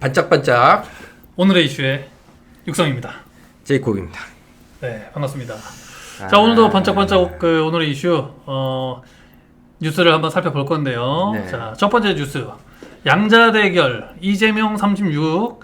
반짝반짝 오늘의 이슈의 육성입니다. 제이콥입니다. 네, 반갑습니다. 자, 오늘도 반짝반짝 오늘의 이슈 뉴스를 한번 살펴볼 건데요. 네. 자, 첫 번째 뉴스. 양자 대결 이재명 36,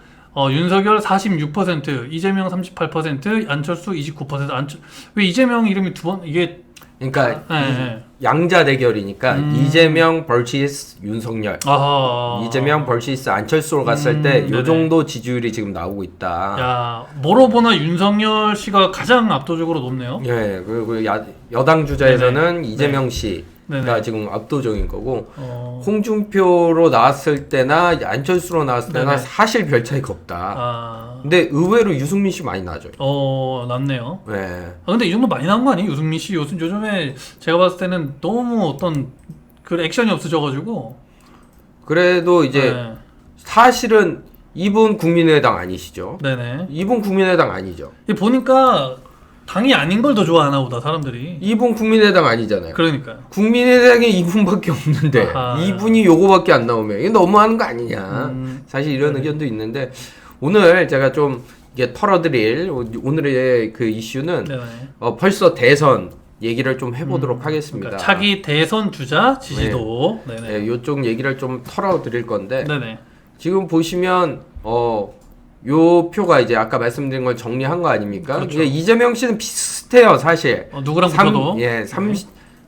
윤석열 46%, 이재명 38%, 안철수 29%. 왜 이재명 이름이 두 번 이게 그러니까 네. 양자 대결이니까 이재명 vs 윤석열, 아하. 이재명 vs 안철수로 갔을 때 네네. 요 정도 지지율이 지금 나오고 있다. 야, 뭐로 보나 윤석열 씨가 가장 압도적으로 높네요. 예, 그리고 여당 주자에서는 이재명 씨가 네네. 지금 압도적인 거고 어, 홍준표로 나왔을 때나 안철수로 나왔을 때나 네네. 사실 별 차이가 없다. 아, 근데 의외로 유승민 씨 많이 나죠. 낫네요. 예. 아, 근데 이 정도 많이 나온 거 아니에요? 유승민 씨 요즘에 제가 봤을 때는 너무 어떤 그 액션이 없어져가지고. 그래도 이제 네. 사실은 이분 국민의당 아니시죠? 네네. 이분 국민의당 아니죠. 이 보니까 당이 아닌 걸 더 좋아하나 보다 사람들이. 이분 국민의당 아니잖아요. 그러니까요. 국민의당에 이분밖에 없는데 아하. 이분이 요거밖에 안 나오면 이게 너무하는 거 아니냐. 음. 사실 이런 의견도 있는데 오늘 제가 좀 이게 털어드릴 오늘의 그 이슈는 네네. 벌써 대선 얘기를 좀 해보도록 하겠습니다. 그러니까 차기 대선 주자 지지도. 네네. 네, 요쪽 얘기를 좀 털어드릴 건데 네네. 지금 보시면 요 표가 이제 아까 말씀드린 걸 정리한 거 아닙니까? 그렇죠. 이게 이재명 씨는 비슷해요, 사실. 누구랑 붙어도. 예,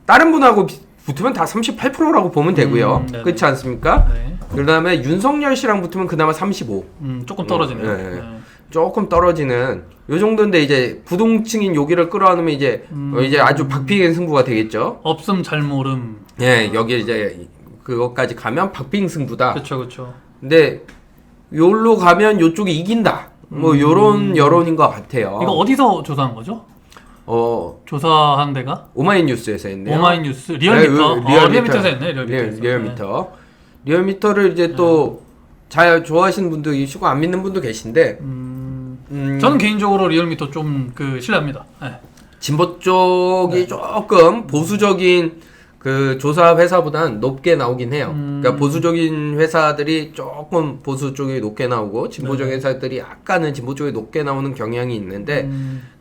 다른 분하고 붙으면 다 38%라고 보면 되고요. 네네. 그렇지 않습니까? 네. 그다음에 윤석열 씨랑 붙으면 그나마 35. 조금 떨어지네요. 네. 네. 조금 떨어지는 요 정도인데 이제 부동층인 여기를 끌어안으면 이제 이제 아주 박빙의 승부가 되겠죠. 없음 잘 모름. 예, 여기 이제 그것까지 가면 박빙 승부다. 그렇죠, 그렇죠. 근데 요로 가면 요쪽이 이긴다. 뭐 요런 여론인 것 같아요. 이거 어디서 조사한 거죠? 조사한 데가? 오마이뉴스에서 했네요. 오마이뉴스 리얼미터. 리얼미터. 리얼미터에서 했네. 리얼미터에서. 리얼미터. 리얼미터를 이제 또 잘 좋아하시는 분도 계시고 안 믿는 분도 계신데 저는 개인적으로 리얼미터 좀 신뢰합니다. 네. 진보 쪽이 조금 보수적인 그 조사 회사보다는 높게 나오긴 해요. 그러니까 보수적인 회사들이 조금 보수 쪽이 높게 나오고 진보적인 회사들이 약간은 진보 쪽이 높게 나오는 경향이 있는데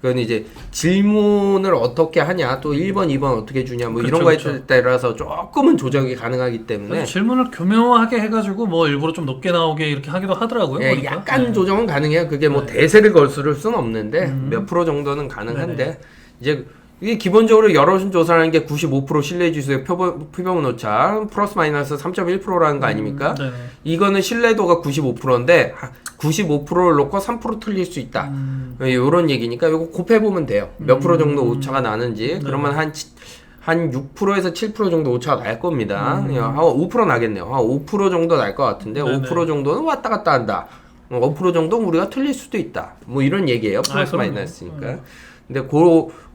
그건 이제 질문을 어떻게 하냐 또 1번, 2번 어떻게 주냐 뭐 그렇죠, 이런 거에 그렇죠. 따라서 조금은 조정이 가능하기 때문에 질문을 교묘하게 해가지고 뭐 일부러 좀 높게 나오게 이렇게 하기도 하더라고요. 예, 보니까. 약간 조정은 가능해요. 그게 뭐 대세를 걸 수는 없는데 몇 프로 정도는 가능한데 이제 이게 기본적으로 여론조사라는 게 95% 신뢰지수의 표본 오차 플러스 마이너스 3.1%라는 거 아닙니까? 네네. 이거는 신뢰도가 95%인데 95%를 놓고 3% 틀릴 수 있다. 이런 얘기니까 이거 곱해보면 돼요. 몇 프로 정도 오차가 나는지. 그러면 한 6%에서 7% 정도 오차가 날 겁니다. 한 5% 나겠네요. 한 5% 정도 날 것 같은데 네네. 5% 정도는 왔다 갔다 한다. 5% 정도는 우리가 틀릴 수도 있다. 뭐 이런 얘기예요. 플러스 그럼요. 마이너스니까. 근데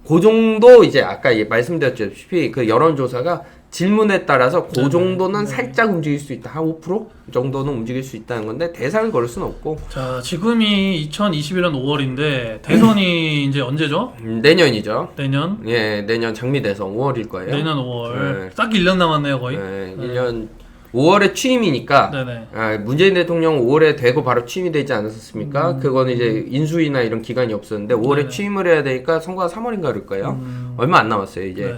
그 정도 이제 아까 말씀드렸다시피 그 여론조사가 질문에 따라서 그 정도는 살짝 움직일 수 있다. 한 5% 정도는 움직일 수 있다는 건데 대상을 걸을 수는 없고. 자, 지금이 2021년 5월인데 대선이 이제 언제죠? 내년이죠. 내년? 예, 내년 장미 대선 5월일 거예요. 내년 5월. 네. 딱 1년 남았네요, 거의. 네, 1년 5월에 취임이니까 네네. 문재인 대통령 5월에 되고 바로 취임이 되지 않았습니까? 그거는 이제 인수위나 이런 기간이 없었는데 5월에 네네. 취임을 해야 되니까 선거가 3월인가 그럴 거예요. 얼마 안 남았어요, 이제. 네.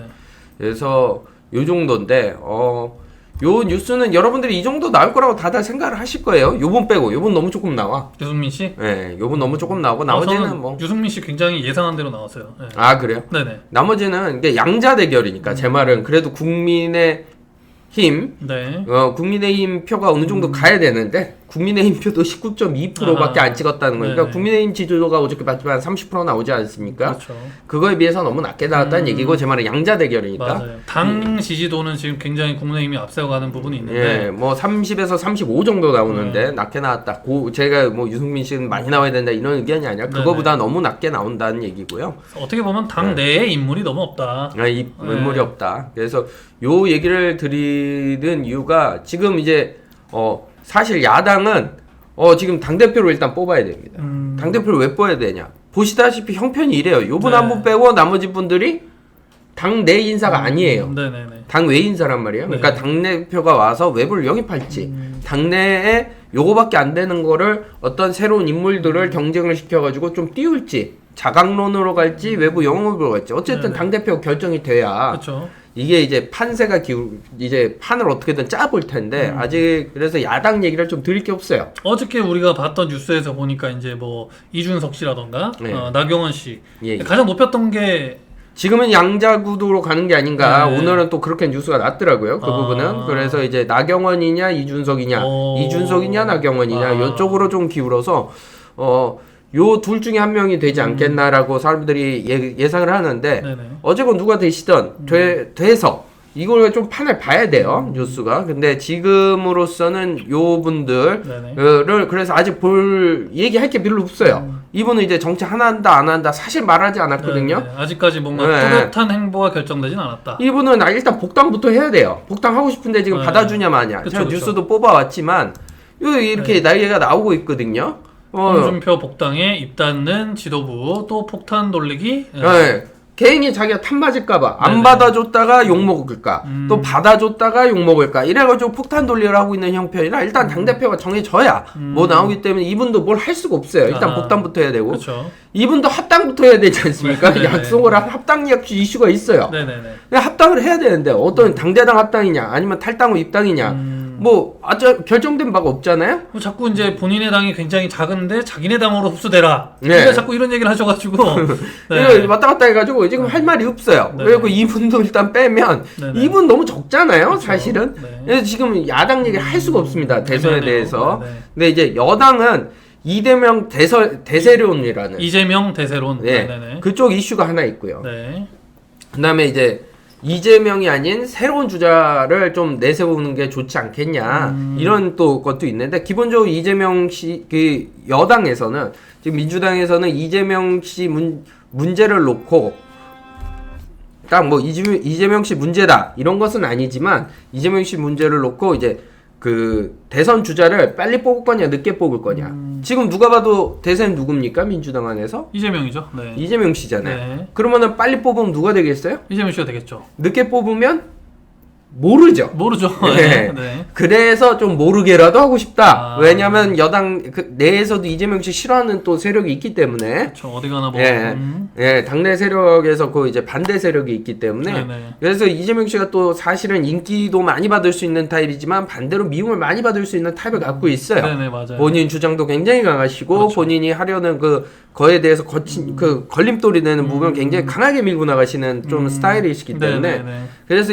그래서 요 정도인데 요 뉴스는 여러분들이 이 정도 나올 거라고 다들 생각을 하실 거예요. 요번 빼고 요번 너무 조금 나와. 유승민 씨? 예, 요번 너무 조금 나오고 나머지는 저는 뭐. 유승민 씨 굉장히 예상한 대로 나왔어요. 네. 아, 그래요? 네네. 나머지는 이게 양자 대결이니까 제 말은 그래도 국민의힘 네. 국민의힘 표가 어느 정도 가야 되는데 국민의힘 표도 19.2%밖에 안 찍었다는 거니까 네네. 국민의힘 지지도가 어저께 봤지만 30% 나오지 않습니까? 그렇죠. 그거에 비해서 너무 낮게 나왔다는 얘기고 제 말은 양자 대결이니까. 맞아요. 당 지지도는 지금 굉장히 국민의힘이 앞서가는 부분이 있는데 예, 뭐 30에서 35 정도 나오는데 낮게 나왔다. 제가 뭐 유승민 씨는 많이 나와야 된다 이런 의견이 아니라 그거보다 너무 낮게 나온다는 얘기고요. 어떻게 보면 당 내에 인물이 너무 없다. 이 인물이 없다. 그래서 요 얘기를 드리는 이유가 지금 이제 사실 야당은 지금 당대표를 일단 뽑아야 됩니다. 당대표를 왜 뽑아야 되냐? 보시다시피 형편이 이래요. 요분 한 분 빼고 나머지 분들이 당 내 인사가 아니에요. 네네네. 당 외 인사란 말이에요. 그러니까 당대표가 와서 외부를 영입할지 당내에 요거밖에 안 되는 거를 어떤 새로운 인물들을 경쟁을 시켜가지고 좀 띄울지 자강론으로 갈지 외부 영입으로 갈지 어쨌든 당대표 결정이 돼야 그렇죠. 이게 이제 판세가 이제 판을 어떻게든 짜볼 텐데 아직 그래서 야당 얘기를 좀 드릴 게 없어요. 어저께 우리가 봤던 뉴스에서 보니까 이제 뭐 이준석 씨라던가 네. 나경원 씨 예. 가장 높였던 게 지금은 양자 구도로 가는 게 아닌가. 네. 오늘은 또 그렇게 뉴스가 났더라고요. 그 부분은. 그래서 이제 나경원이냐 이준석이냐, 이준석이냐 나경원이냐 이쪽으로 좀 기울어서 요 둘 중에 한 명이 되지 않겠나라고 사람들이 예상을 하는데 네네. 어쨌건 누가 되시던 돼서 이걸 좀 판을 봐야 돼요. 뉴스가. 근데 지금으로서는 요 분들을 그래서 아직 얘기할 게 별로 없어요. 이분은 이제 정치 하나 한다 안 한다 사실 말하지 않았거든요. 네네. 아직까지 뭔가 네. 뚜렷한 행보가 결정되진 않았다. 이분은 일단 복당부터 해야 돼요. 복당하고 싶은데 지금 네. 받아주냐 마냐. 그쵸, 제가 그쵸. 뉴스도 뽑아왔지만 이렇게 나이가 나오고 있거든요. 홍준표 복당에 입닫는 지도부 또 폭탄 돌리기. 네. 개인이 자기가 탐 맞을까봐 안 네네. 받아줬다가 욕먹을까 또 받아줬다가 욕먹을까 이래가지고 폭탄 돌리를 하고 있는 형편이라 일단 당대표가 정해져야 뭐 나오기 때문에 이분도 뭘 할 수가 없어요. 일단 복당부터 해야 되고 그렇죠. 이분도 합당부터 해야 되지 않습니까? 네네. 약속을 합당 이슈가 있어요. 네네네. 근데 합당을 해야 되는데 어떤 당대당 합당이냐 아니면 탈당 후 입당이냐 뭐 아주 결정된 바가 없잖아요. 뭐 자꾸 이제 본인의 당이 굉장히 작은데 자기네 당으로 흡수되라. 네. 그러니까 자꾸 이런 얘기를 하셔가지고 이거 왔다 갔다 해가지고 지금 할 말이 없어요. 네. 그리고 이분도 일단 빼면 네네. 이분 너무 적잖아요. 그렇죠. 사실은. 네. 그래서 지금 야당 얘기를 할 수가 없습니다. 대선에 애매하네요. 대해서. 네네. 근데 이제 여당은 이재명 대세론이라는 이재명 대세론. 네. 네네네. 그쪽 이슈가 하나 있고요. 네. 그다음에 이제 이재명이 아닌 새로운 주자를 좀 내세우는 게 좋지 않겠냐 이런 또 것도 있는데 기본적으로 이재명 씨 그 여당에서는 지금 민주당에서는 이재명 씨 문제를 놓고 딱 뭐 이재명 씨 문제다 이런 것은 아니지만 이재명 씨 문제를 놓고 이제 그 대선 주자를 빨리 뽑을 거냐 늦게 뽑을 거냐 지금 누가 봐도 대선 누굽니까 민주당 안에서 이재명이죠. 네. 이재명 씨잖아요. 네. 그러면은 빨리 뽑으면 누가 되겠어요? 이재명 씨가 되겠죠. 늦게 뽑으면 모르죠. 모르죠. 네. 네. 그래서 좀 모르게라도 하고 싶다. 아. 왜냐면 여당 내에서도 이재명 씨 싫어하는 또 세력이 있기 때문에 그렇죠. 어디 가나 뭐. 예, 당내 세력에서 그 이제 반대 세력이 있기 때문에 네네. 그래서 이재명 씨가 또 사실은 인기도 많이 받을 수 있는 타입이지만 반대로 미움을 많이 받을 수 있는 타입을 갖고 있어요. 네네 맞아요. 본인 주장도 굉장히 강하시고 그렇죠. 본인이 하려는 거에 대해서 거친 그 걸림돌이 되는 부분을 굉장히 강하게 밀고 나가시는 좀 스타일이시기 때문에 네네네. 그래서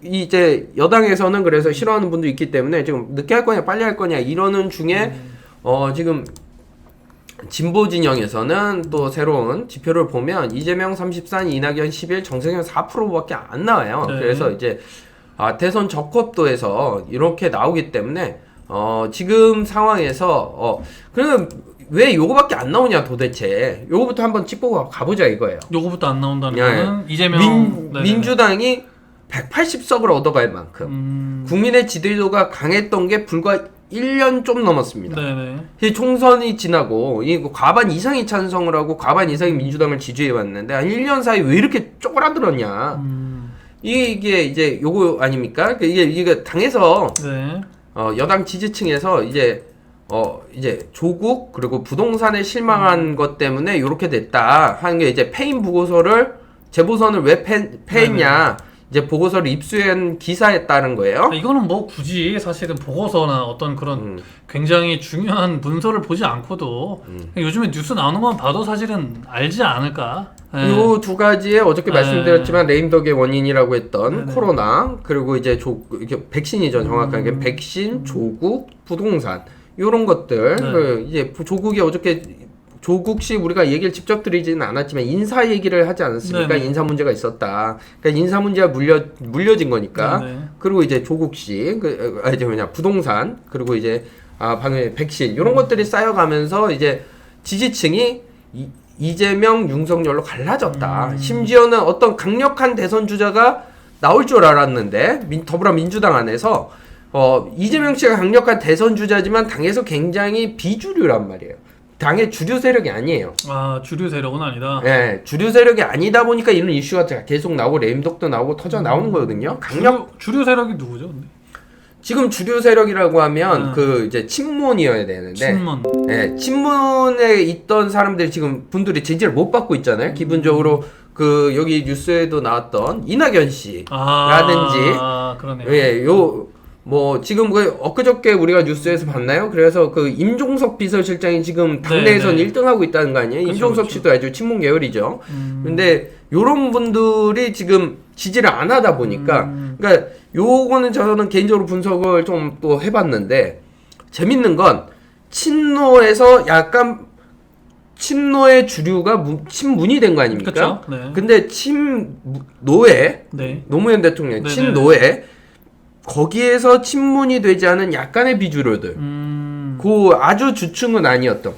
이제 여당에서는 그래서 싫어하는 분도 있기 때문에 지금 늦게 할 거냐 빨리 할 거냐 이러는 중에 지금 진보 진영에서는 또 새로운 지표를 보면 이재명 33, 이낙연 11, 정세균 4%밖에 안 나와요. 네. 그래서 이제 대선 적합도에서 이렇게 나오기 때문에 지금 상황에서 그러면 왜 요거밖에 안 나오냐 도대체 요거부터 한번 짚고 가보자 이거예요. 요거부터 안 나온다는 예. 거는 이재명 네네네. 민주당이 180석을 얻어갈 만큼 국민의 지지도가 강했던 게 불과 1년 좀 넘었습니다. 네네. 이 총선이 지나고 이 과반 이상이 찬성을 하고 과반 이상이 민주당을 지지해 왔는데 한 1년 사이 왜 이렇게 쪼그라들었냐? 이게 이제 요거 아닙니까? 이게 당에서 네. 여당 지지층에서 이제 조국 그리고 부동산에 실망한 것 때문에 이렇게 됐다 하는 게 이제 패인 보고서를 재보선을 왜 패했냐 이제 보고서를 입수한 기사에 따른 거예요. 이거는 뭐 굳이 사실은 보고서나 어떤 그런 굉장히 중요한 문서를 보지 않고도 요즘에 뉴스 나오는 것만 봐도 사실은 알지 않을까. 네. 요 두 가지에 어저께 네. 말씀드렸지만 레임덕의 원인이라고 했던 네네. 코로나 그리고 이제 이게 백신이죠 정확하게 백신, 조국, 부동산 요런 것들 네. 이제 조국이 어저께 조국 씨 우리가 얘기를 직접 드리지는 않았지만 인사 얘기를 하지 않았습니까? 네네. 인사 문제가 있었다. 그러니까 인사 문제가 물려진 거니까. 네네. 그리고 이제 조국 씨 이제 부동산 그리고 이제 방금 백신 이런 것들이 쌓여가면서 이제 지지층이 이재명, 윤석열로 갈라졌다. 심지어는 어떤 강력한 대선 주자가 나올 줄 알았는데 더불어민주당 안에서 이재명 씨가 강력한 대선 주자지만 당에서 굉장히 비주류란 말이에요. 당의 주류 세력이 아니에요. 아, 주류 세력은 아니다. 예, 주류 세력이 아니다 보니까 이런 이슈가 계속 나오고 레임덕도 나오고 터져 나오는 거거든요. 주류 세력이 누구죠? 근데? 지금 주류 세력이라고 하면 그 이제 친문이어야 되는데, 친문. 예, 친문에 있던 사람들이 지금 분들이 지지를 못 받고 있잖아요. 기본적으로 그 여기 뉴스에도 나왔던 이낙연 씨라든지, 그러네요. 예, 뭐 지금 그 엊그저께 우리가 뉴스에서 봤나요? 그래서 그 임종석 비서실장이 지금 당내에선 1등하고 있다는 거 아니에요? 그렇죠, 임종석 씨도 아주 친문 계열이죠. 근데 요런 분들이 지금 지지를 안 하다 보니까, 그러니까 요거는 저는 개인적으로 분석을 좀 또 해봤는데, 재밌는 건 친노에서 약간 친노의 주류가 친문이 된 거 아닙니까? 그쵸? 네. 근데 친노예, 네. 노무현 대통령 네네. 친노예, 거기에서 친문이 되지 않은 약간의 비주류들, 그 아주 주층은 아니었던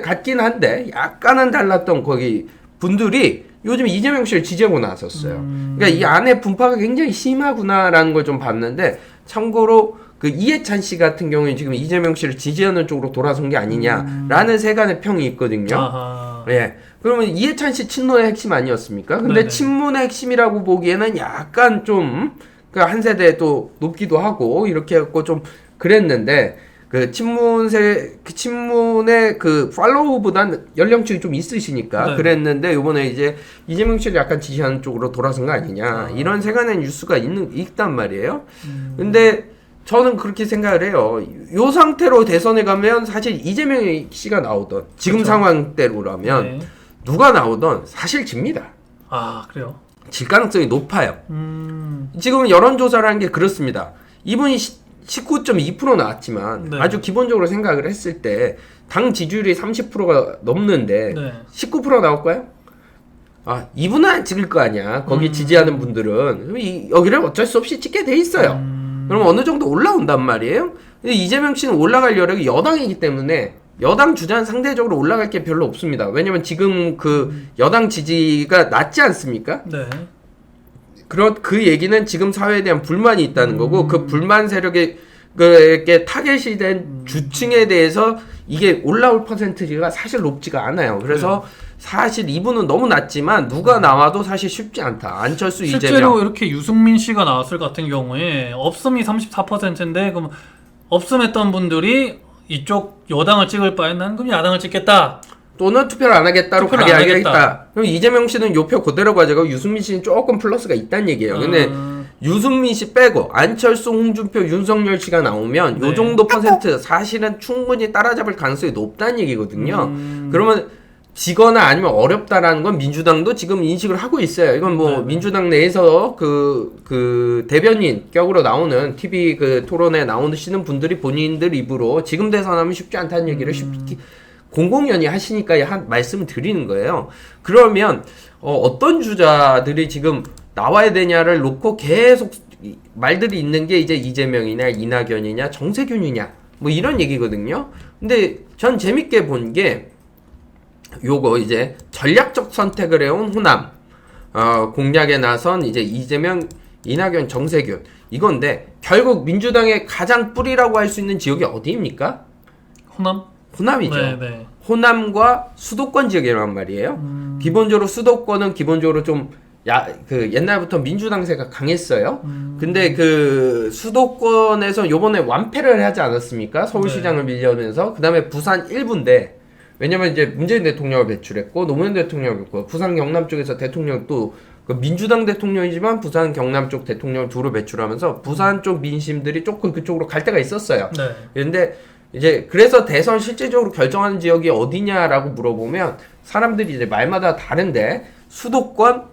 같긴 한데 약간은 달랐던 거기 분들이 요즘 이재명 씨를 지지하고 나섰어요. 그러니까 이 안에 분파가 굉장히 심하구나라는 걸 좀 봤는데, 참고로 그 이해찬 씨 같은 경우에 지금 이재명 씨를 지지하는 쪽으로 돌아선 게 아니냐라는 세간의 평이 있거든요. 아하. 예. 그러면 이해찬 씨 친노의 핵심 아니었습니까? 근데 네네. 친문의 핵심이라고 보기에는 약간 좀 한 세대 또 높기도 하고 이렇게 해갖고 좀 그랬는데, 그 친문의 그 팔로우보단 연령층이 좀 있으시니까 네. 그랬는데, 요번에 이제 이재명 씨를 약간 지지하는 쪽으로 돌아선 거 아니냐, 이런 세간의 뉴스가 있단 말이에요. 근데 저는 그렇게 생각을 해요. 요 상태로 대선에 가면 사실 이재명 씨가 나오던 지금 그렇죠. 상황대로라면 네. 누가 나오던 사실 집니다. 아, 그래요? 질 가능성이 높아요. 지금 여론조사라는 게 그렇습니다. 이분이 19.2% 나왔지만, 네. 아주 기본적으로 생각을 했을 때 당 지지율이 30%가 넘는데 네. 19% 나올까요? 아, 이분은 안 찍을 거 아니야. 거기 지지하는 분들은 여기를 어쩔 수 없이 찍게 돼 있어요. 그럼 어느 정도 올라온단 말이에요. 근데 이재명 씨는 올라갈 여력이 여당이기 때문에 여당 주자는 상대적으로 올라갈 게 별로 없습니다. 왜냐면 지금 그 여당 지지가 낮지 않습니까? 네. 그 얘기는 지금 사회에 대한 불만이 있다는 거고, 그 불만 세력에 타겟이 된 주층에 대해서 이게 올라올 퍼센트가 사실 높지가 않아요. 그래서 사실 이분은 너무 낮지만 누가 나와도 사실 쉽지 않다. 안철수, 실제로 이재명. 이렇게 유승민 씨가 나왔을 같은 경우에 업음이 34%인데 그럼 업음했던 분들이 이쪽 여당을 찍을 바엔 난 그럼 야당을 찍겠다. 또는 투표를 안 하겠다로 투표를 가게 안 하겠다. 그럼 이재명 씨는 요 표 그대로 가져가고 유승민 씨는 조금 플러스가 있다는 얘기예요. 근데 유승민 씨 빼고 안철수, 홍준표, 윤석열 씨가 나오면 네. 요 정도 퍼센트 사실은 충분히 따라잡을 가능성이 높다는 얘기거든요. 그러면 지거나 아니면 어렵다라는 건 민주당도 지금 인식을 하고 있어요. 이건 뭐 민주당 내에서 그 대변인 격으로 나오는 TV 그 토론에 나오시는 분들이 본인들 입으로 지금 대선하면 쉽지 않다는 얘기를 쉽게 공공연히 하시니까 말씀을 드리는 거예요. 그러면 어떤 주자들이 지금 나와야 되냐를 놓고 계속 말들이 있는 게 이제 이재명이냐 이낙연이냐 정세균이냐 뭐 이런 얘기거든요. 근데 전 재밌게 본 게 요거 이제 전략적 선택을 해온 호남 공략에 나선 이제 이재명, 이낙연, 정세균 이건데, 결국 민주당의 가장 뿌리라고 할 수 있는 지역이 어디입니까? 호남? 호남이죠. 네. 호남과 수도권 지역이란 말이에요. 기본적으로 수도권은 기본적으로 좀 옛날부터 민주당세가 강했어요. 근데 그 수도권에서 요번에 완패를 하지 않았습니까? 서울시장을 밀려면서. 그 다음에 부산 일부인데, 왜냐면 이제 문재인 대통령을 배출했고 노무현 대통령을 배출했고 부산 경남 쪽에서 대통령 또 민주당 대통령이지만 부산 경남 쪽 대통령을 두루 배출하면서 부산 쪽 민심들이 조금 그쪽으로 갈 때가 있었어요. 네. 그런데 이제 그래서 대선 실질적으로 결정하는 지역이 어디냐라고 물어보면 사람들이 이제 말마다 다른데, 수도권,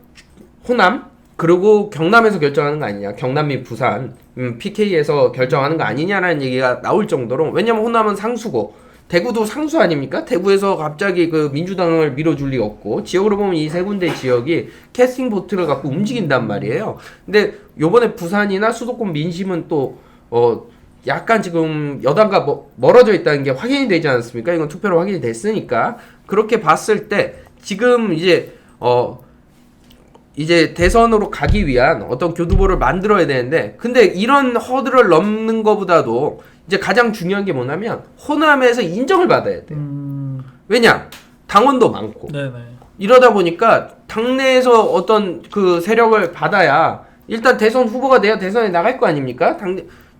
호남, 그리고 경남에서 결정하는 거 아니냐, 경남 및 부산 PK에서 결정하는 거 아니냐라는 얘기가 나올 정도로, 왜냐면 호남은 상수고 대구도 상수 아닙니까? 대구에서 갑자기 그 민주당을 밀어줄 리 없고, 지역으로 보면 이 세 군데 지역이 캐스팅 보트를 갖고 움직인단 말이에요. 근데 요번에 부산이나 수도권 민심은 또 약간 지금 여당과 멀어져 있다는 게 확인이 되지 않았습니까? 이건 투표로 확인이 됐으니까. 그렇게 봤을 때 지금 이제 대선으로 가기 위한 어떤 교두보를 만들어야 되는데, 근데 이런 허들을 넘는 것보다도 이제 가장 중요한 게 뭐냐면 호남에서 인정을 받아야 돼요. 왜냐? 당원도 많고. 네네. 이러다 보니까 당내에서 어떤 그 세력을 받아야 일단 대선 후보가 돼야 대선에 나갈 거 아닙니까?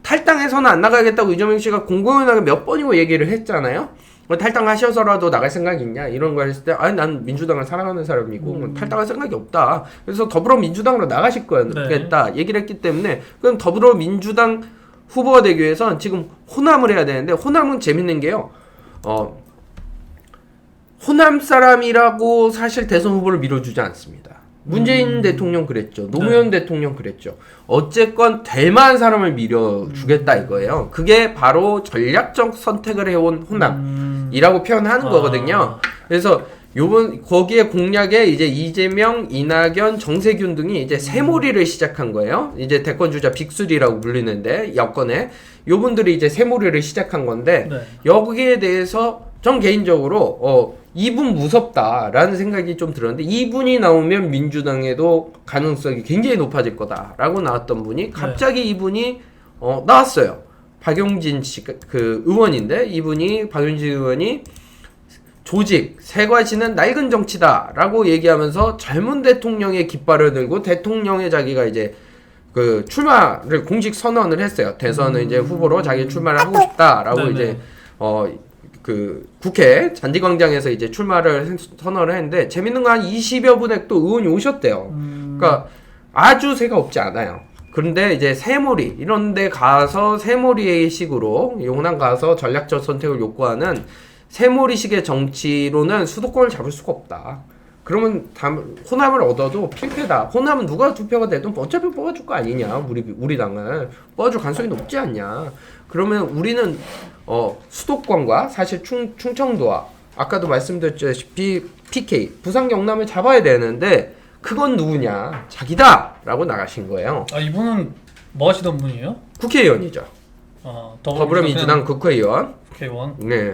탈당해서는 안 나가겠다고 이재명 씨가 공공연하게 몇 번이고 얘기를 했잖아요. 탈당하셔서라도 나갈 생각이 있냐 이런 걸 했을 때 아니 난 민주당을 사랑하는 사람이고 탈당할 생각이 없다. 그래서 더불어민주당으로 나가실 거겠다 얘기를 했기 때문에 그럼 더불어민주당 후보가 되기 위해선 지금 호남을 해야 되는데 호남은 재밌는 게요. 호남 사람이라고 사실 대선 후보를 밀어주지 않습니다. 문재인 대통령 그랬죠. 노무현 대통령 그랬죠. 어쨌건 될 만한 사람을 밀어주겠다 이거예요. 그게 바로 전략적 선택을 해온 호남이라고 표현하는 거거든요. 그래서 요번 거기에 공략에 이제 이재명, 이낙연, 정세균 등이 이제 새몰이를 시작한 거예요. 이제 대권 주자 빅3라고 불리는데 여권에 요분들이 이제 새몰이를 시작한 건데 여기에 대해서 전 개인적으로 이분 무섭다라는 생각이 좀 들었는데 이분이 나오면 민주당에도 가능성이 굉장히 높아질 거다라고 나왔던 분이 갑자기 이분이 나왔어요. 박용진 씨 그 의원인데 박용진 의원이 조직, 세과시는 낡은 정치다라고 얘기하면서 젊은 대통령의 깃발을 들고 대통령의 자기가 이제 그 출마를 공식 선언을 했어요. 대선은 이제 후보로 자기 출마를 하고 싶다라고 이제 그 국회 잔디광장에서 이제 출마를 선언을 했는데 재밌는 거 한 20여 분의 또 의원이 오셨대요. 그러니까 아주 새가 없지 않아요. 그런데 이제 새몰이 이런 데 가서 새몰이식으로 호남 가서 전략적 선택을 욕구하는 새몰이식의 정치로는 수도권을 잡을 수가 없다. 그러면 호남을 얻어도 필패다. 호남은 누가 투표가 돼도 어차피 뽑아줄 거 아니냐. 우리 당을 뽑아줄 가능성이 높지 않냐. 그러면 우리는 수도권과 사실 충청도와 아까도 말씀드렸다시피 PK 부산 경남을 잡아야 되는데 그건 누구냐? 자기다라고 나가신 거예요. 아 이분은 뭐 하시던 분이에요? 국회의원이죠. 더불어민주당 국회의원. 국회의원. 네.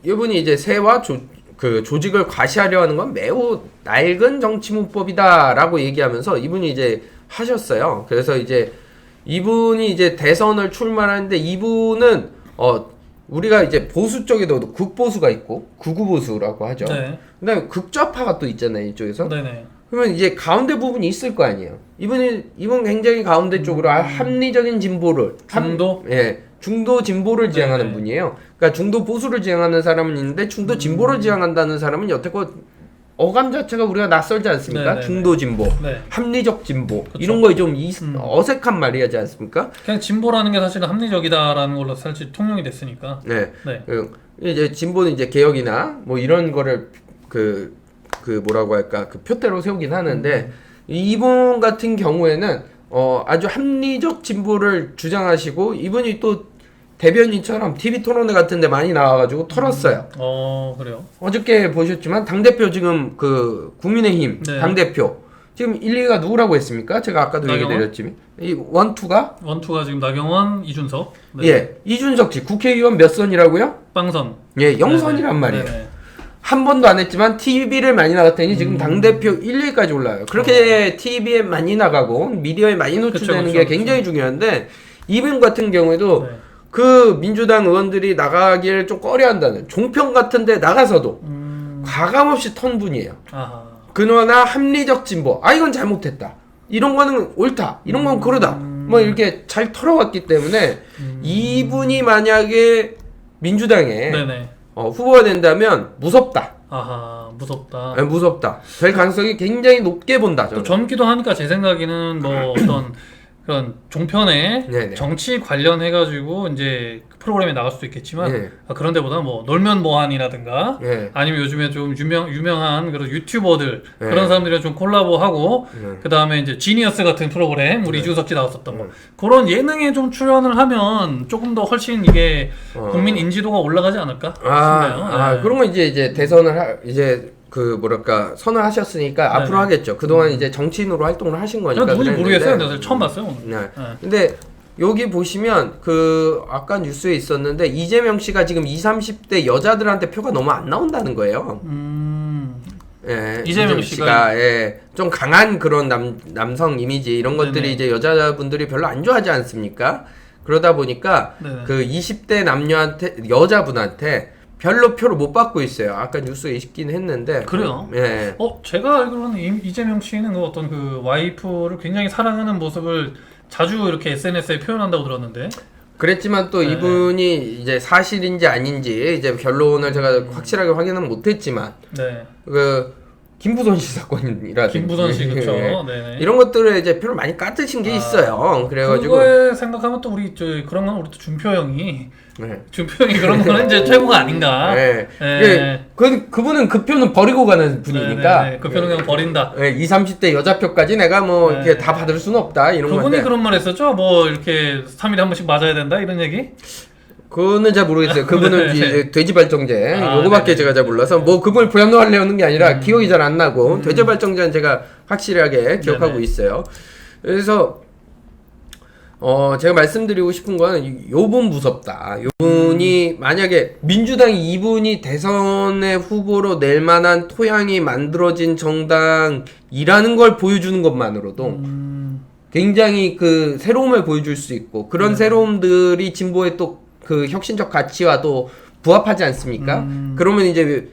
이분이 이제 새와 조직을 과시하려 하는 건 매우 낡은 정치문법이다라고 얘기하면서 이분이 이제 하셨어요. 그래서 이제 이분이 이제 대선을 출마하는데 이분은 우리가 이제 보수 쪽에도 극보수가 있고 극우보수라고 하죠. 네. 그다음에 극좌파가 또 있잖아요, 이쪽에서. 네네. 그러면 이제 가운데 부분이 있을 거 아니에요. 이분 굉장히 가운데 쪽으로 합리적인 진보를 중도 진보를 지향하는 분이에요. 그러니까 중도 보수를 지향하는 사람은 있는데 중도 진보를 지향한다는 사람은 여태껏 어감 자체가 우리가 낯설지 않습니까? 중도 진보, 합리적 진보 이런 거에 좀 어색한 말이지 않습니까? 그냥 진보라는 게 사실은 합리적이다라는 걸로 사실 통용이 됐으니까. 이제 진보는 이제 개혁이나 뭐 이런 거를 그 뭐라고 할까 그 표대로 세우긴 하는데 이분 같은 경우에는 아주 합리적 진보를 주장하시고 이분이 또 대변인처럼 TV 토론회 같은 데 많이 나와가지고 털었어요. 그래요? 어저께 보셨지만 당대표 지금 그 국민의힘 당대표 지금 1, 2가 누구라고 했습니까? 제가 아까도 얘기 드렸지만 이 원투가 지금 나경원, 이준석. 이준석 씨 국회의원 몇 선이라고요? 빵선. 영선이란 말이에요. 한 번도 안 했지만 TV를 많이 나갔더니 지금 당대표 1, 2까지 올라요. 그렇게 TV에 많이 나가고 미디어에 많이 노출되는 게 굉장히 중요한데 이분 같은 경우에도 그 민주당 의원들이 나가기를 좀 꺼려한다는 종편 같은 데 나가서도 과감없이 턴 분이에요. 그러나 합리적 진보 이건 잘못했다 이런 거는 옳다 이런 건 그러다 뭐 이렇게 잘 털어왔기 때문에 이분이 만약에 민주당에 후보가 된다면 무섭다. 무섭다. 무섭다. 될 가능성이 굉장히 높게 본다. 또 젊기도 하니까 제 생각에는 뭐 어떤 그런 종편에 정치 관련해가지고 이제 프로그램에 나갈 수도 있겠지만 그런 데보다 뭐 놀면 뭐하니라든가 아니면 요즘에 좀 유명한 그런 유튜버들 그런 사람들이랑 좀 콜라보하고 그 다음에 이제 지니어스 같은 프로그램 우리 이준석 씨 나왔었던 거 그런 예능에 좀 출연을 하면 조금 더 훨씬 이게 국민 인지도가 올라가지 않을까 싶네요. 그런 거 이제 대선을 이제 그 뭐랄까 선언하셨으니까 앞으로 하겠죠. 그동안 이제 정치인으로 활동을 하신 거니까. 누군지 모르겠어요. 내가 처음 봤어요. 오늘. 근데 여기 보시면 그 아까 뉴스에 있었는데 이재명 씨가 지금 20, 30대 여자들한테 표가 너무 안 나온다는 거예요. 이재명 씨가 좀 강한 그런 남성 이미지 이런 것들이 이제 여자분들이 별로 안 좋아하지 않습니까? 그러다 보니까 그 20대 남녀한테 여자분한테 별로 표를 못 받고 있어요. 아까 뉴스에 있긴 했는데. 그래요? 예. 제가 알기로는 이재명 씨는 어떤 그 와이프를 굉장히 사랑하는 모습을 자주 이렇게 SNS에 표현한다고 들었는데. 그랬지만 또 이분이 이제 사실인지 아닌지 이제 결론을 제가 확실하게 확인은 못했지만 김부선 씨 사건이라든지 김부선 씨 그렇죠. 이런 것들에 이제 표를 많이 까뜨신 게 있어요. 그래가지고 그거에 생각하면 또 우리 그런 건 우리 또 준표 형이 그런 거는 이제 최고가 아닌가. 그분은 그 표는 버리고 가는 분이니까. 그 표는 그냥 버린다. 20, 30대 여자표까지 내가 뭐 이렇게 다 받을 수는 없다 이런 건데. 그분이 그런 말 했었죠. 뭐 이렇게 3일에 한 번씩 맞아야 된다 이런 얘기. 그거는 잘 모르겠어요. 그분은 이제 돼지발정제 요거밖에 제가 잘 몰라서 뭐 그걸 부연하려는 게 아니라 기억이 잘 안 나고 돼지발정제는 제가 확실하게 기억하고 있어요. 그래서 제가 말씀드리고 싶은 거는 요분 무섭다. 요분이 만약에 민주당이 이분이 대선의 후보로 낼 만한 토양이 만들어진 정당이라는 걸 보여주는 것만으로도 굉장히 그 새로움을 보여줄 수 있고 그런 새로움들이 진보의 또 그 혁신적 가치와도 부합하지 않습니까? 그러면 이제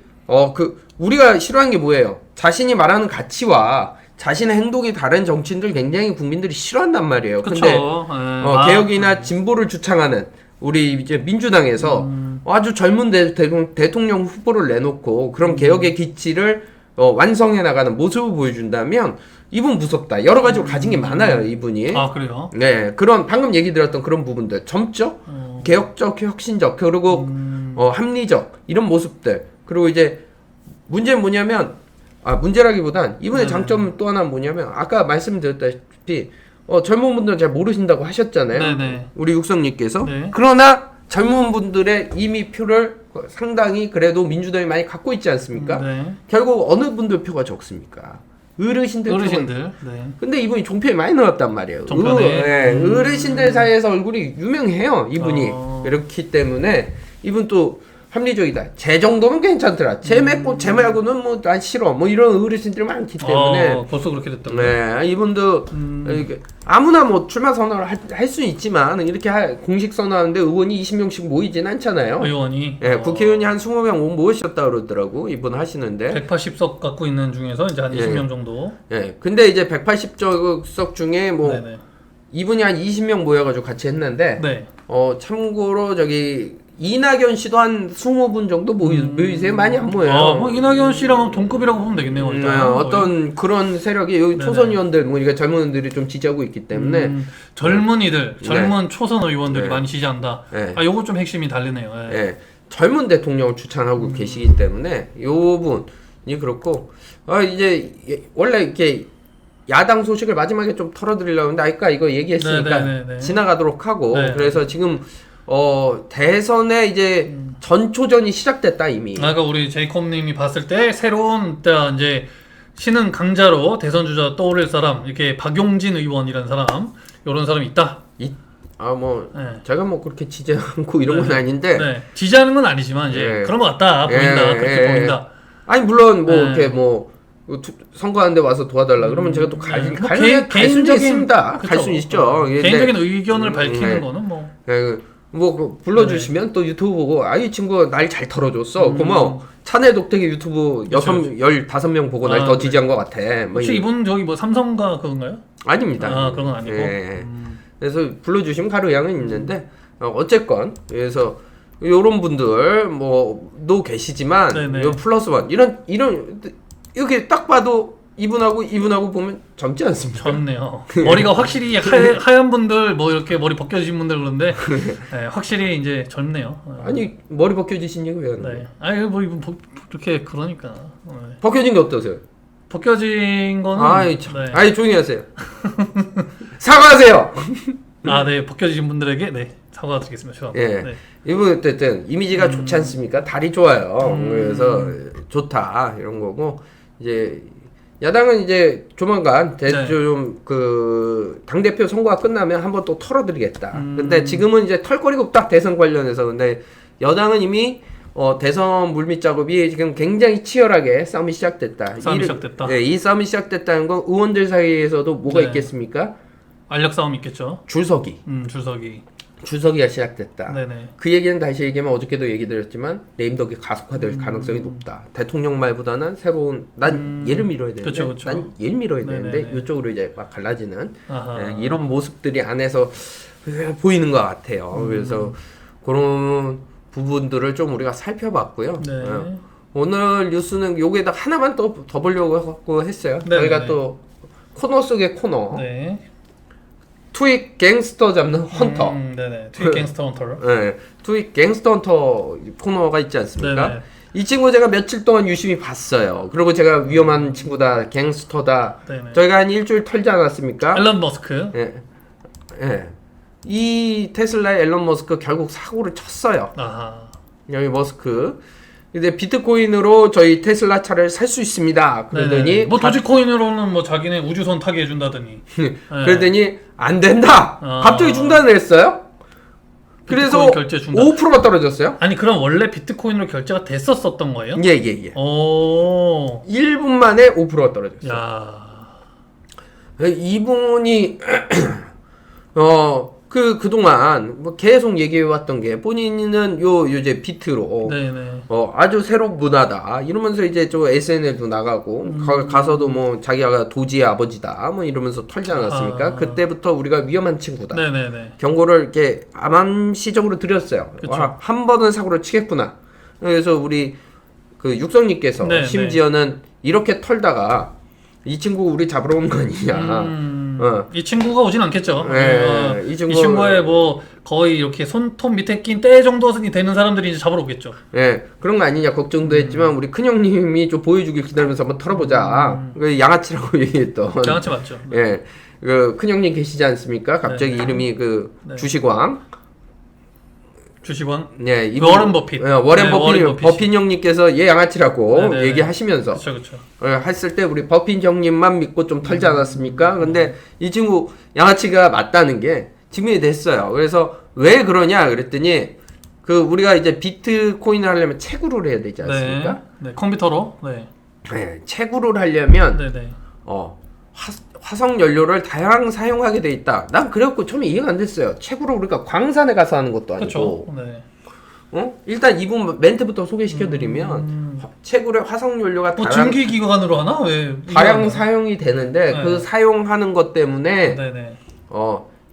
우리가 싫어하는 게 뭐예요? 자신이 말하는 가치와 자신의 행동이 다른 정치인들 굉장히 국민들이 싫어한단 말이에요. 근데 개혁이나 진보를 주창하는 우리 이제 민주당에서 아주 젊은 대통령 후보를 내놓고 그런 개혁의 기치를 완성해 나가는 모습을 보여준다면 이분 무섭다. 여러 가지로 가진 게 많아요, 이분이. 아, 그래요? 네, 그런 방금 얘기 드렸던 그런 부분들, 점적, 개혁적, 혁신적, 그리고 합리적 이런 모습들. 그리고 이제 문제는 뭐냐면 문제라기보단 이분의 장점 또 하나는 뭐냐면 아까 말씀드렸다시피 젊은 분들은 잘 모르신다고 하셨잖아요. 네네. 우리 육성님께서. 그러나 젊은 분들의 이미 표를 상당히 그래도 민주당이 많이 갖고 있지 않습니까? 결국 어느 분들 표가 적습니까? 어르신들. 근데 이분이 종편에 많이 나왔단 말이에요. 어르신들 사이에서 얼굴이 유명해요. 이분이. 그렇기 때문에 이분 또 합리적이다. 제 정도면 괜찮더라. 제 말고는 뭐 난 싫어. 뭐 이런 어르신들이 많기 때문에. 벌써 그렇게 됐다고요? 네, 이분도 아무나 뭐 출마 선언을 할 수 있지만 이렇게 공식 선언하는데 의원이 20명씩 모이진 않잖아요. 의원이. 네, 국회의원이 한 20명 모으셨다 그러더라고. 이분 하시는데. 180석 갖고 있는 중에서 이제 한 20명 정도. 네, 근데 이제 180석 중에 뭐 이분이 한 20명 모여가지고 같이 했는데. 참고로 저기. 이낙연 씨도 한 20분 정도 모이세요? 많이 안 모여요. 뭐 이낙연 씨랑 동급이라고 보면 되겠네요. 어떤 그런 세력이 여기 초선 의원들, 뭐 그러니까 젊은이들이 좀 지지하고 있기 때문에 젊은이들, 젊은 초선 의원들이 많이 지지한다. 요거 좀 핵심이 다르네요. 젊은 대통령을 추천하고 계시기 때문에 요 분이 그렇고 이제 원래 이렇게 야당 소식을 마지막에 좀 털어드리려고 했는데 아까 이거 얘기했으니까 지나가도록 하고 그래서 지금 대선에 이제 전초전이 시작됐다 이미. 아까 우리 제이콥님이 봤을 때 새로운 이제 신흥 강자로 대선 주자 떠오를 사람 이렇게 박용진 의원이라는 사람 이런 사람이 있다. 제가 뭐 그렇게 지지하고 이런 건 아닌데. 지지하는 건 아니지만 이제 그런 것 같다 보인다 그렇게 보인다. 아니 물론 뭐 이렇게 뭐 선거하는데 와서 도와달라 그러면 제가 또 갈 수는 있습니다. 갈 수는 있죠. 개인적인 의견을 밝히는 거는 뭐 불러주시면 또 유튜브 보고 이 친구 날 잘 털어줬어 고마워. 차내 독택의 유튜브 15명 보고 날 더 지지한 것 같아. 혹시 이분 저기 뭐 삼성가 그건가요? 아닙니다. 그런 건 아니고. 그래서 불러주시면 갈 의향은 있는데 어쨌건 그래서 요런 분들 뭐도 계시지만 요 플러스 원 이런 이렇게 딱 봐도 이분하고 보면 젊지 않습니까? 젊네요. 머리가 확실히 하얀 분들 뭐 이렇게 머리 벗겨지신 분들 그런데 확실히 이제 젊네요. 아니 머리 벗겨지신 얘기 왜 하는 거예요? 아니 뭐 이분 그렇게 그러니까. 벗겨진 게 어떠세요? 벗겨진 거는 아니 조용히 하세요. 사과하세요. 벗겨지신 분들에게 사과드리겠습니다. 이분 어쨌든 이미지가 좋지 않습니까? 달이 좋아요. 그래서 좋다 이런 거고 이제 야당은 이제 조만간 당대표 선거가 끝나면 한번 또 털어드리겠다. 근데 지금은 이제 털거리가 없다 대선 관련해서. 근데 여당은 이미 대선 물밑 작업이 지금 굉장히 치열하게 싸움이 시작됐다. 이 싸움이 시작됐다는 건 의원들 사이에서도 뭐가 있겠습니까? 알력 싸움이 있겠죠. 줄서기. 줄서기. 주석이가 시작됐다. 네네. 그 얘기는 다시 얘기하면 어저께도 얘기 드렸지만 레임덕이 가속화될 가능성이 높다. 대통령 말보다는 새로운 난 얘를 밀어야 되는데 그쵸, 그쵸. 난 얘를 밀어야 되는데 네네네. 이쪽으로 이제 막 갈라지는 이런 모습들이 안에서 보이는 것 같아요. 그래서 그런 부분들을 좀 우리가 살펴봤고요. 네. 오늘 뉴스는 여기에다 하나만 더 보려고 했어요. 네네네. 저희가 또 코너 속의 코너. 네. 투익 갱스터 잡는 헌터. 네네. 투익 갱스터 헌터. 네. 투익 갱스터 헌터 코너가 있지 않습니까? 네네. 이 친구 제가 며칠 동안 유심히 봤어요. 그리고 제가 위험한 친구다, 갱스터다. 네네. 저희가 한 일주일 털지 않았습니까? 앨런 머스크. 예. 예. 이 테슬라의 앨런 머스크 결국 사고를 쳤어요. 아하. 여기 머스크. 근데 비트코인으로 저희 테슬라 차를 살 수 있습니다. 그러더니 네네. 뭐 도지코인으로는 뭐 자기네 우주선 타게 해준다더니. 네. 그러더니 안 된다. 갑자기 중단을 했어요. 그래서 결제 중단. 5%가 떨어졌어요. 아니 그럼 원래 비트코인으로 결제가 됐었던 거예요? 예. 오. 1분 만에 5%가 떨어졌어요. 야. 이분이 그동안 뭐 계속 얘기해왔던 게 본인은 요제 비트로 네네. 아주 새로운 문화다 이러면서 이제 저 SNL도 나가고 가서도 뭐 자기가 도지의 아버지다 뭐 이러면서 털지 않았습니까? 그때부터 우리가 위험한 친구다. 네네네. 경고를 이렇게 암시적으로 드렸어요. 그쵸. 한 번은 사고를 치겠구나. 그래서 우리 그 육성님께서 네네. 심지어는 이렇게 털다가 이 친구 우리 잡으러 온 거 아니냐. 이 친구가 오진 않겠죠. 네, 이 친구의 뭐 거의 이렇게 손톱 밑에 낀 때 정도 되는 사람들이 이제 잡으러 오겠죠. 예, 그런 거 아니냐 걱정도 했지만 우리 큰형님이 좀 보여주길 기다리면서 한번 털어보자. 그 양아치라고 얘기했던. 양아치 맞죠. 예, 그 큰형님 계시지 않습니까? 갑자기 네. 이름이 그 네. 주식왕. 주식왕. 네, 워렌 버핏. 예, 워렌 버핏이. 버핏 형님께서 얘 양아치라고 네네. 얘기하시면서 그렇죠. 했을 때 우리 버핏 형님만 믿고 좀 털지 않았습니까? 근데 이 친구 양아치가 맞다는 게 증명이 됐어요. 그래서 왜 그러냐 그랬더니 그 우리가 이제 비트코인을 하려면 채굴을 해야 되지 않습니까? 네, 컴퓨터로. 네. 네, 채굴을 하려면 네네. 화석 연료를 다양하게 사용하게 돼 있다. 난 그래갖고 처음에 이해가 안 됐어요. 채굴을 우리가 광산에 가서 하는 것도 아니고. 그렇죠. 네. 일단 이분 멘트부터 소개시켜드리면 채굴의 화석 연료가 뭐 증기 기관으로 하나? 왜? 다량 사용이 되는데 네. 그 사용하는 것 때문에 네네.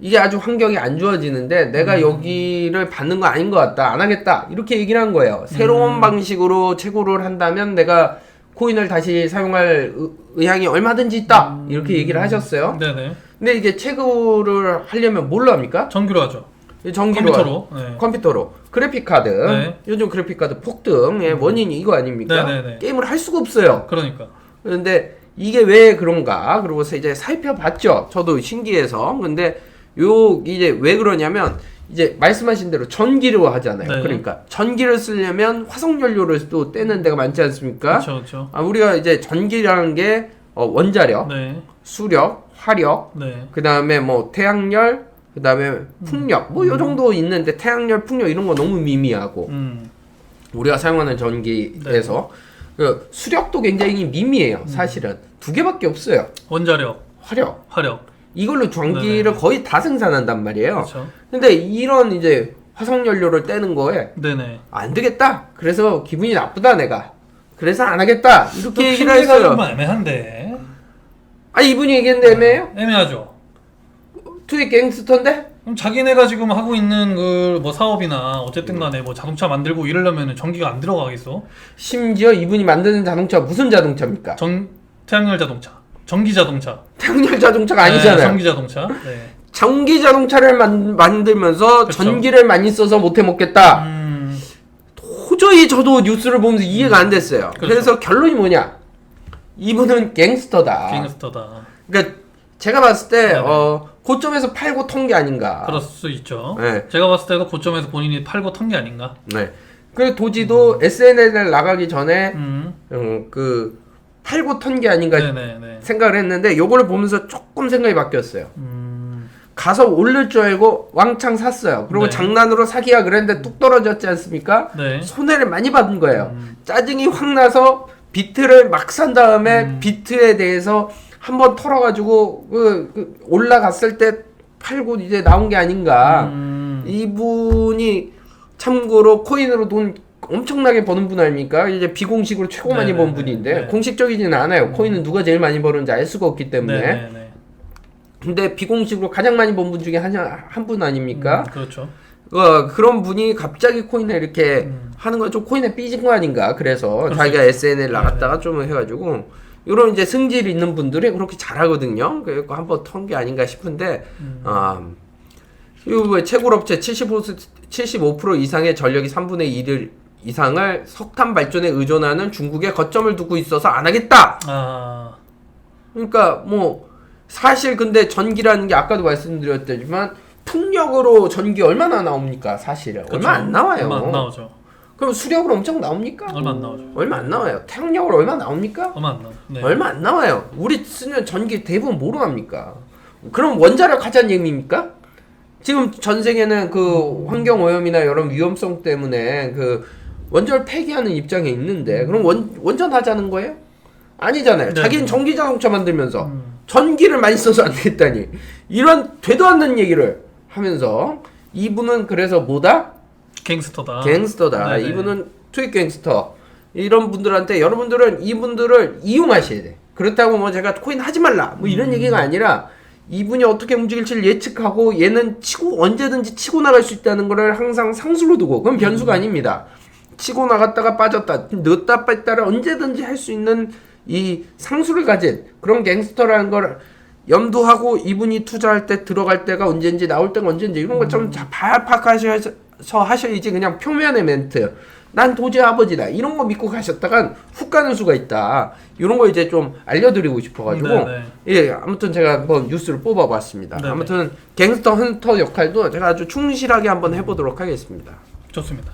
이게 아주 환경이 안 좋아지는데 내가 여기를 받는 거 아닌 것 같다. 안 하겠다. 이렇게 얘기를 한 거예요. 새로운 방식으로 채굴을 한다면 내가 코인을 다시 사용할 의향이 얼마든지 있다. 이렇게 얘기를 하셨어요. 네네. 근데 이게 채굴을 하려면 뭘로 합니까? 전기로 하죠. 전기로 컴퓨터로. 네. 컴퓨터로. 그래픽카드. 네. 요즘 그래픽카드 폭등의 원인이 이거 아닙니까? 네네네. 게임을 할 수가 없어요. 그러니까. 그런데 이게 왜 그런가? 그러고서 이제 살펴봤죠. 저도 신기해서. 근데 이제 왜 그러냐면 이제 말씀하신 대로 전기로 하잖아요. 네. 그러니까 전기를 쓰려면 화석 연료를 또 떼는 데가 많지 않습니까? 그렇죠. 우리가 이제 전기라는 게 원자력, 네. 수력, 화력, 네. 그다음에 뭐 태양열, 그다음에 풍력 뭐 요 정도 있는데 태양열, 풍력 이런 거 너무 미미하고 우리가 사용하는 전기에서 그 수력도 굉장히 미미해요. 사실은 두 개밖에 없어요. 원자력, 화력. 이걸로 전기를 거의 다 생산한단 말이에요. 그렇죠. 근데 이런 이제 화석 연료를 떼는 거에 네네. 안 되겠다. 그래서 기분이 나쁘다 내가. 그래서 안 하겠다. 이렇게 얘기를 핑계가 했어요. 좀 애매한데. 이분이 얘기했는데 애매해요? 애매하죠. 투익 갱스터인데? 그럼 자기네가 지금 하고 있는 그 뭐 사업이나 어쨌든 간에 뭐 자동차 만들고 이러려면 전기가 안 들어가겠어? 심지어 이분이 만드는 자동차 무슨 자동차입니까? 태양열 자동차, 전기 자동차. 태양열 자동차가 아니잖아요. 네, 전기 자동차. 네. 전기 자동차를 만들면서 그쵸. 전기를 많이 써서 못 해먹겠다. 도저히 저도 뉴스를 보면서 이해가 안 됐어요. 그렇죠. 그래서 결론이 뭐냐? 이분은 갱스터다. 갱스터다. 그러니까 제가 봤을 때 네네. 고점에서 팔고 턴 게 아닌가. 그럴 수 있죠. 네. 제가 봤을 때도 고점에서 본인이 팔고 턴 게 아닌가. 네. 그 도지도 SNL 나가기 전에 그 팔고 턴 게 아닌가 네네네. 생각을 했는데 요거를 보면서 조금 생각이 바뀌었어요. 가서 오를 줄 알고 왕창 샀어요. 그리고 네. 장난으로 사기야 그랬는데 뚝 떨어졌지 않습니까? 네. 손해를 많이 받은 거예요. 짜증이 확 나서 비트를 막 산 다음에 비트에 대해서 한번 털어가지고 올라갔을 때 팔고 이제 나온 게 아닌가. 이분이 참고로 코인으로 돈 엄청나게 버는 분 아닙니까? 이제 비공식으로 최고 많이 번 분인데 공식적이지는 않아요. 코인은 누가 제일 많이 버는지 알 수가 없기 때문에. 근데 비공식으로 가장 많이 번 분 중에 한 분 아닙니까? 그렇죠. 그런 분이 갑자기 코인에 이렇게 하는 건 좀 코인에 삐진 거 아닌가? 그래서 자기가 SNL 나갔다가 좀 해가지고 이런 이제 승질 있는 분들이 그렇게 잘하거든요. 그래서 한번 턴 게 아닌가 싶은데, 이 채굴업체 75% 이상의 전력이 3분의 1을 이상을 석탄 발전에 의존하는 중국에 거점을 두고 있어서 안 하겠다. 그러니까 뭐 사실 근데 전기라는 게 아까도 말씀드렸지만 풍력으로 전기 얼마나 나옵니까? 사실은 그렇죠. 얼마 안 나와요. 얼마 안 나오죠. 그럼 수력으로 엄청 나옵니까? 얼마 안 나오죠. 얼마 안 나와요. 태양력으로 얼마 나옵니까? 얼마 안 나와요. 네. 얼마 안 나와요. 우리 쓰는 전기 대부분 뭐로 합니까? 그럼 원자력 하자는 얘기입니까? 지금 전 세계는 그 환경 오염이나 이런 위험성 때문에 그 원자를 폐기하는 입장에 있는데 그럼 원전 하자는 거예요? 아니잖아요. 네. 자기는 전기 자동차 만들면서 전기를 많이 써서 안 되겠다니 이런 되도 않는 얘기를 하면서 이분은 그래서 뭐다? 갱스터다. 네네. 이분은 투입 갱스터. 이런 분들한테 여러분들은 이분들을 이용하셔야 돼. 그렇다고 뭐 제가 코인 하지 말라 뭐 이런 얘기가 아니라 이분이 어떻게 움직일지를 예측하고 얘는 언제든지 치고 나갈 수 있다는 거를 항상 상수로 두고 그건 변수가 아닙니다. 치고 나갔다가 빠졌다 넣었다 뺐다를 언제든지 할 수 있는 이 상수를 가진 그런 갱스터라는 걸 염두하고 이분이 투자할 때 들어갈 때가 언제인지 나올 때가 언제인지 이런 거 좀 파악하셔서 하셔야지 그냥 표면의 멘트 난 도저히 아버지다 이런 거 믿고 가셨다간 훅 가는 수가 있다 이런 거 이제 좀 알려드리고 싶어가지고 예 아무튼 제가 한번 뉴스를 뽑아봤습니다. 네네. 아무튼 갱스터 헌터 역할도 제가 아주 충실하게 한번 해보도록 하겠습니다. 좋습니다.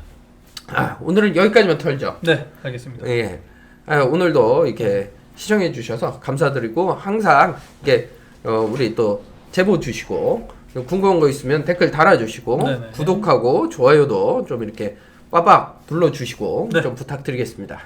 오늘은 여기까지만 털죠. 네 알겠습니다. 예 오늘도 이렇게 시청해 주셔서 감사드리고 항상 이렇게 우리 또 제보 주시고 궁금한 거 있으면 댓글 달아주시고 네네. 구독하고 좋아요도 좀 이렇게 빠박 눌러주시고 좀 부탁드리겠습니다.